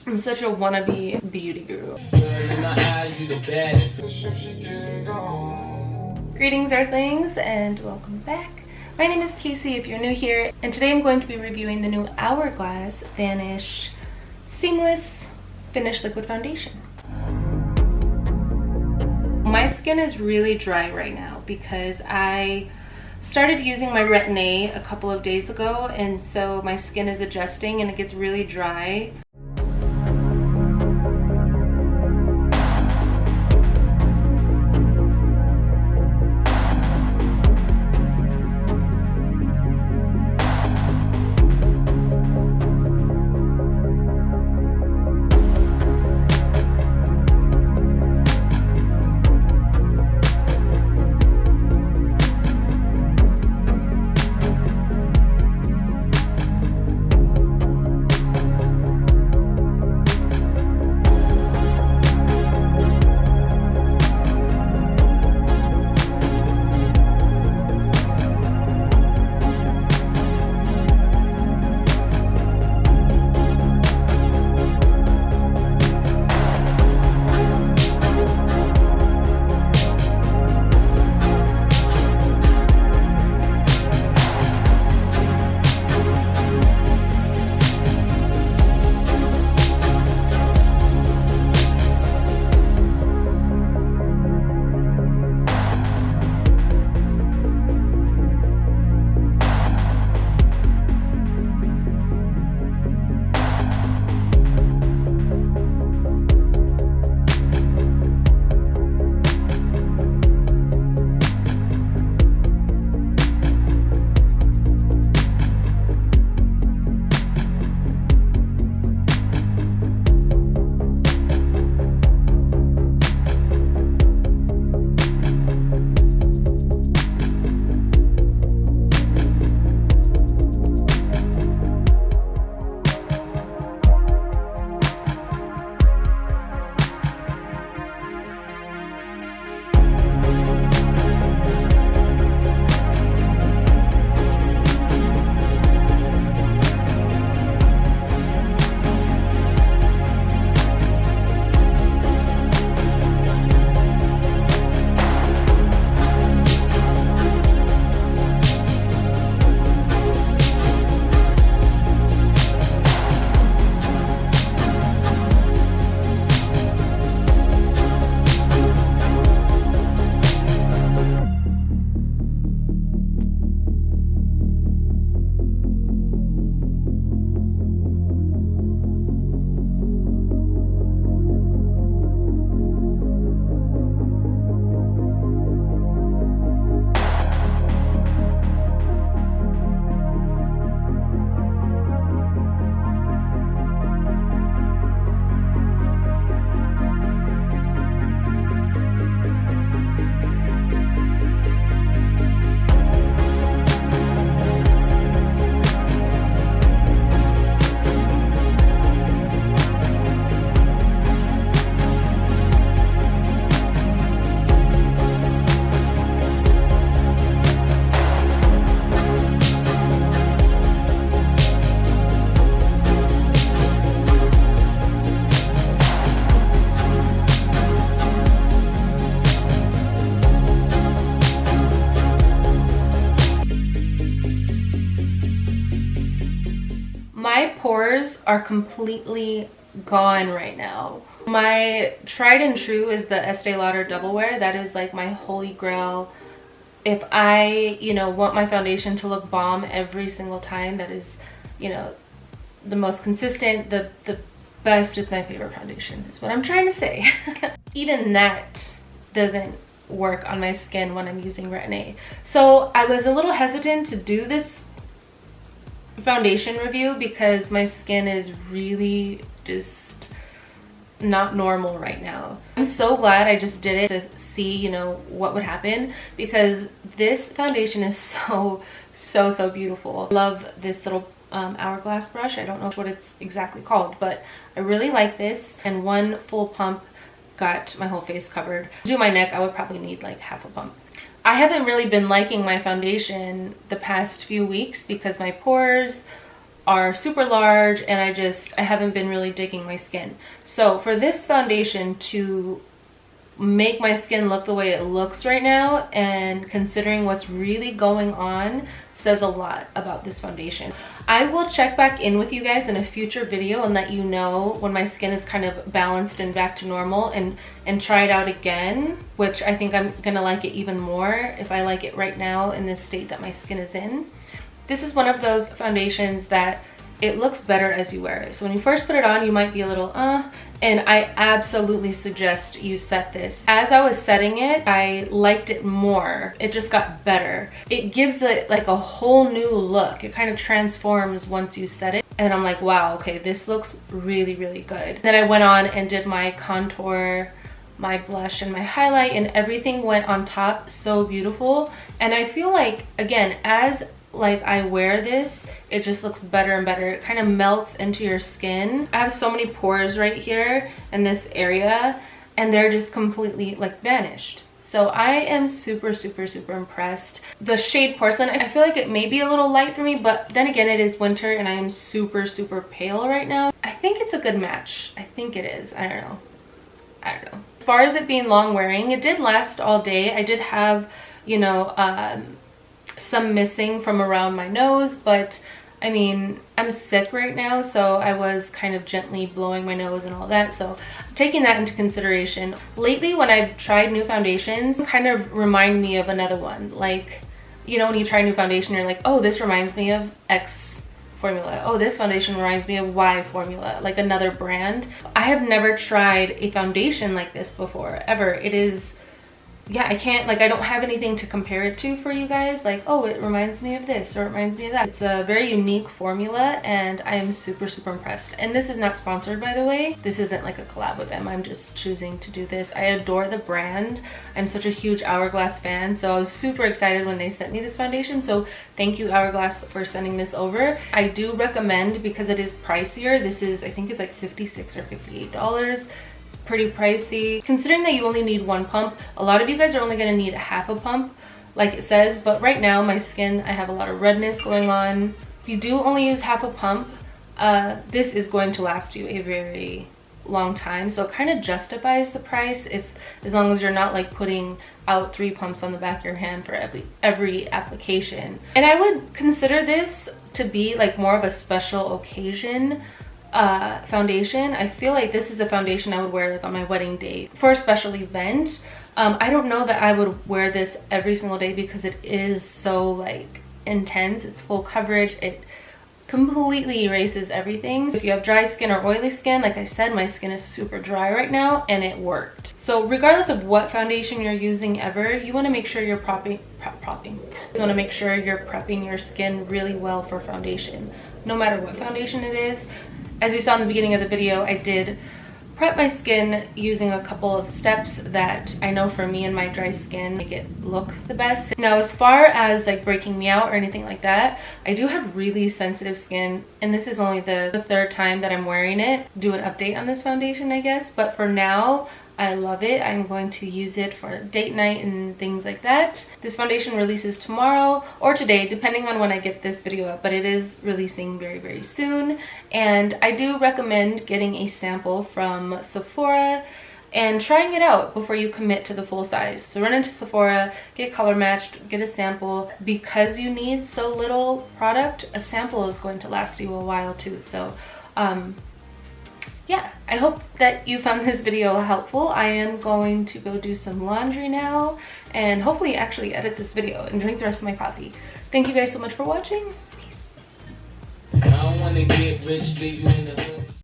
I'm such a wannabe beauty guru. Greetings, Earthlings, and welcome back. My name is Kasey if you're new here, and today I'm going to be reviewing the new Hourglass Vanish Seamless Finish Liquid Foundation. My skin is really dry right now because I started using my Retin-A a couple of days ago, and so my skin is adjusting and it gets really dry. My pores are completely gone right now. My tried and true is the Estee Lauder Double Wear. That is like my holy grail. If I, want my foundation to look bomb every single time, that is, the most consistent, the best. It's my favorite foundation, is what I'm trying to say. Even that doesn't work on my skin when I'm using Retin-A. So I was a little hesitant to do this foundation review because my skin is really just not normal right now. I'm so glad I just did it to see, what would happen, because this foundation is so beautiful. I love this little Hourglass brush. I don't know what it's exactly called, but I really like this, and one full pump got my whole face covered. To do my neck, I would probably need like half a pump. I haven't really been liking my foundation the past few weeks because my pores are super large, and I haven't been really digging my skin. So for this foundation to make my skin look the way it looks right now, and considering what's really going on, says a lot about this foundation. I will check back in with you guys in a future video and let you know when my skin is kind of balanced and back to normal, and try it out again, which I think I'm gonna like it even more if I like it right now in this state that my skin is in. This is one of those foundations that it looks better as you wear it. So when you first put it on, you might be a little and I absolutely suggest you set this. As I was setting it, I liked it more. It just got better. It gives it like a whole new look. It kind of transforms once you set it. And I'm like, wow, okay, this looks really, really good. Then I went on and did my contour, my blush, and my highlight, and everything went on top so beautiful. And I feel like, again, as like I wear this, it just looks better and better. It kind of melts into your skin. I have so many pores right here in this area, and they're just completely like vanished. So I am super, super, super impressed. The shade Porcelain, I feel like it may be a little light for me, but then again, it is winter and I am super, super pale right now. I think it's a good match. I think it is. I don't know. As far as it being long wearing, it did last all day. I did have, you know, some missing from around my nose, but I mean, I'm sick right now, so I was kind of gently blowing my nose and all that, so I'm taking that into consideration. Lately, when I've tried new foundations, kind of remind me of another one. Like, you know, when you try a new foundation, you're like, oh, this reminds me of X formula. Oh, this foundation reminds me of Y formula, like another brand. I have never tried a foundation like this before, ever. It is, yeah, I can't, like, I don't have anything to compare it to for you guys. Like, oh, it reminds me of this, or it reminds me of that. It's a very unique formula, and I am super, super impressed. And this is not sponsored, by the way. This isn't like a collab with them. I'm just choosing to do this. I adore the brand. I'm such a huge Hourglass fan, so I was super excited when they sent me this foundation. So thank you, Hourglass, for sending this over. I do recommend, because it is pricier. This is, I think it's like $56 or $58. Pretty pricey, considering that you only need one pump. A lot of you guys are only going to need half a pump, like it says, but right now my skin, I have a lot of redness going on. If you do only use half a pump, this is going to last you a very long time, so it kind of justifies the price, if as long as you're not like putting out 3 pumps on the back of your hand for every application. And I would consider this to be like more of a special occasion foundation. I feel like this is a foundation I would wear like on my wedding day for a special event. I don't know that I would wear this every single day because it is so like intense. It's full coverage. It completely erases everything. If you have dry skin or oily skin, like I said, my skin is super dry right now, and it worked. So regardless of what foundation you're using ever, you want to make sure you're prepping your skin really well for foundation, no matter what foundation it is. As you saw in the beginning of the video, I did prep my skin using a couple of steps that I know for me and my dry skin make it look the best. Now, as far as like breaking me out or anything like that, I do have really sensitive skin, and this is only the 3rd time that I'm wearing it. Do an update on this foundation, I guess, but for now, I love it. I'm going to use it for date night and things like that. This foundation releases tomorrow or today, depending on when I get this video up, but it is releasing very, very soon. And I do recommend getting a sample from Sephora and trying it out before you commit to the full size. So run into Sephora, get color matched, get a sample. Because you need so little product, a sample is going to last you a while too. So yeah, I hope that you found this video helpful. I am going to go do some laundry now and hopefully actually edit this video and drink the rest of my coffee. Thank you guys so much for watching. Peace. I don't want to get rich, leave you in the hood.